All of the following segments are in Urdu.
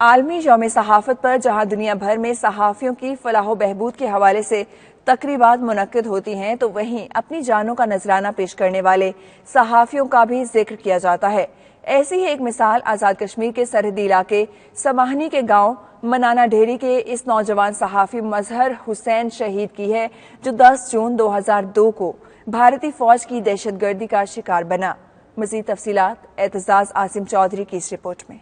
عالمی یوم صحافت پر جہاں دنیا بھر میں صحافیوں کی فلاح و بہبود کے حوالے سے تقریبات منعقد ہوتی ہیں تو وہیں اپنی جانوں کا نذرانہ پیش کرنے والے صحافیوں کا بھی ذکر کیا جاتا ہے۔ ایسی ہی ایک مثال آزاد کشمیر کے سرحدی علاقے سماہنی کے گاؤں منانا ڈھیری کے اس نوجوان صحافی مظہر حسین شہید کی ہے، جو 10 جون 2002 کو بھارتی فوج کی دہشت گردی کا شکار بنا۔ مزید تفصیلات اعتزاز عاصم چودھری کی اس رپورٹ میں۔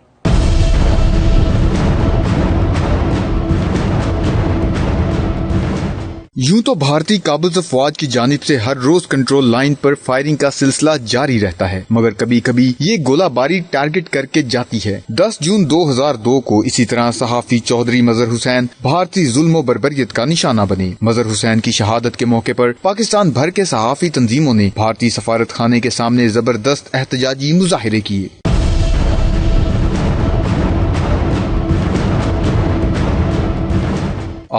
یوں تو بھارتی قابض افواج کی جانب سے ہر روز کنٹرول لائن پر فائرنگ کا سلسلہ جاری رہتا ہے، مگر کبھی کبھی یہ گولہ باری ٹارگٹ کر کے جاتی ہے۔ 10 جون 2002 کو اسی طرح صحافی چودھری مظہر حسین بھارتی ظلم و بربریت کا نشانہ بنے۔ مظہر حسین کی شہادت کے موقع پر پاکستان بھر کے صحافی تنظیموں نے بھارتی سفارت خانے کے سامنے زبردست احتجاجی مظاہرے کیے۔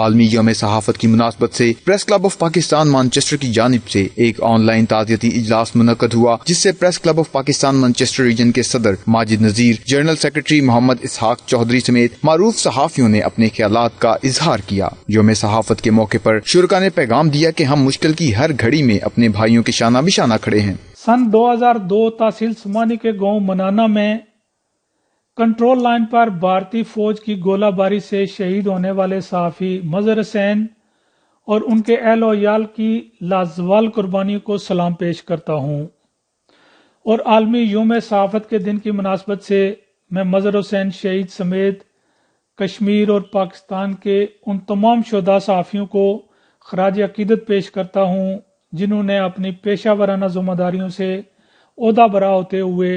عالمی یوم صحافت کی مناسبت سے press club of Pakistan Manchester کی جانب سے ایک آن لائن تعزیتی اجلاس منعقد ہوا، جس سے press club of Pakistan Manchester region کے صدر ماجد نذیر، جنرل سیکرٹری محمد اسحاق چودھری سمیت معروف صحافیوں نے اپنے خیالات کا اظہار کیا۔ یوم صحافت کے موقع پر شرکاء نے پیغام دیا کہ ہم مشکل کی ہر گھڑی میں اپنے بھائیوں کے شانہ بشانہ کھڑے ہیں۔ سن 2002 تحصیل سمانی کے گاؤں منانا میں کنٹرول لائن پر بھارتی فوج کی گولہ باری سے شہید ہونے والے صحافی مظہر حسین اور ان کے اہل و عیال کی لازوال قربانی کو سلام پیش کرتا ہوں، اور عالمی یوم صحافت کے دن کی مناسبت سے میں مظہر حسین شہید سمیت کشمیر اور پاکستان کے ان تمام شہداء صحافیوں کو خراج عقیدت پیش کرتا ہوں جنہوں نے اپنی پیشہ ورانہ ذمہ داریوں سے عہدہ برا ہوتے ہوئے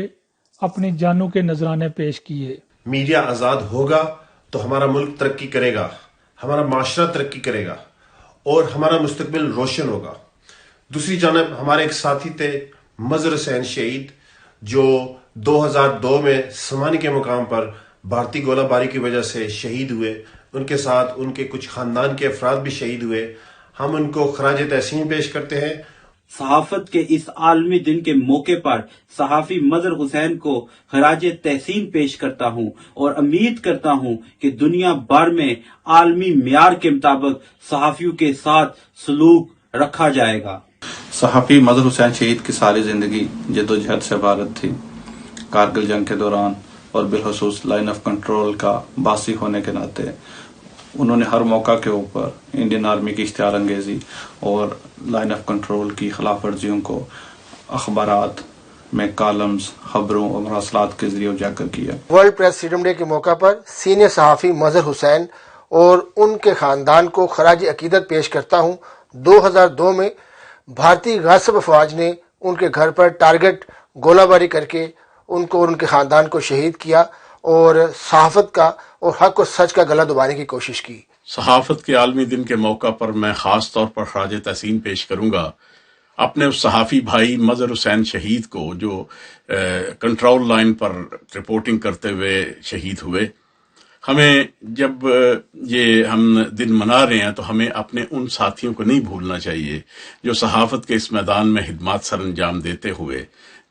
اپنی جانوں کے نذرانے پیش کیے۔ میڈیا آزاد ہوگا تو ہمارا ملک ترقی کرے گا، ہمارا معاشرہ ترقی کرے گا اور ہمارا مستقبل روشن ہوگا۔ دوسری جانب ہمارے ایک ساتھی تھے مظہر حسین شہید، جو 2002 میں سمانی کے مقام پر بھارتی گولہ باری کی وجہ سے شہید ہوئے۔ ان کے ساتھ ان کے کچھ خاندان کے افراد بھی شہید ہوئے۔ ہم ان کو خراج تحسین پیش کرتے ہیں۔ صحافت کے اس عالمی دن کے موقع پر صحافی مظہر حسین کو خراج تحسین پیش کرتا ہوں اور امید کرتا ہوں کہ دنیا بھر میں عالمی معیار کے مطابق صحافیوں کے ساتھ سلوک رکھا جائے گا۔ صحافی مظہر حسین شہید کی ساری زندگی جدوجہد سے عبارت تھی۔ کارگل جنگ کے دوران اور بالخصوص لائن آف کنٹرول کا باسی ہونے کے ناطے انہوں نے ہر موقع کے اوپر انڈین آرمی کی اشتعال انگیزی اور لائن آف کنٹرول کی خلاف ورزیوں کو اخبارات میں کالمز، خبروں اور مراسلات کے ذریعے اجاگر کیا۔ ورلڈ پریس فریڈم ڈے کے موقع پر سینئر صحافی مظہر حسین اور ان کے خاندان کو خراج عقیدت پیش کرتا ہوں۔ 2002 میں بھارتی غاصب افواج نے ان کے گھر پر ٹارگٹ گولہ باری کر کے ان کو اور ان کے خاندان کو شہید کیا اور صحافت کا اور حق و سچ کا گلا دبانے کی کوشش کی۔ صحافت کے عالمی دن کے موقع پر میں خاص طور پر خراج تحسین پیش کروں گا اپنے اس صحافی بھائی مظہر حسین شہید کو، جو کنٹرول لائن پر رپورٹنگ کرتے ہوئے شہید ہوئے۔ ہمیں جب یہ ہم دن منا رہے ہیں تو ہمیں اپنے ان ساتھیوں کو نہیں بھولنا چاہیے جو صحافت کے اس میدان میں خدمات سر انجام دیتے ہوئے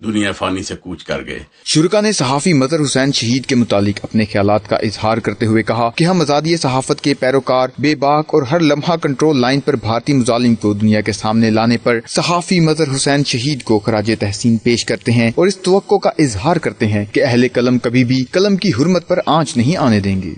دنیا فانی سے کوچ کر گئے۔ شرکاء نے صحافی مظہر حسین شہید کے متعلق اپنے خیالات کا اظہار کرتے ہوئے کہا کہ ہم آزادی صحافت کے پیروکار، بے باک اور ہر لمحہ کنٹرول لائن پر بھارتی مظالم کو دنیا کے سامنے لانے پر صحافی مظہر حسین شہید کو خراج تحسین پیش کرتے ہیں اور اس توقع کا اظہار کرتے ہیں کہ اہل قلم کبھی بھی قلم کی حرمت پر آنچ نہیں آنے دیں گے۔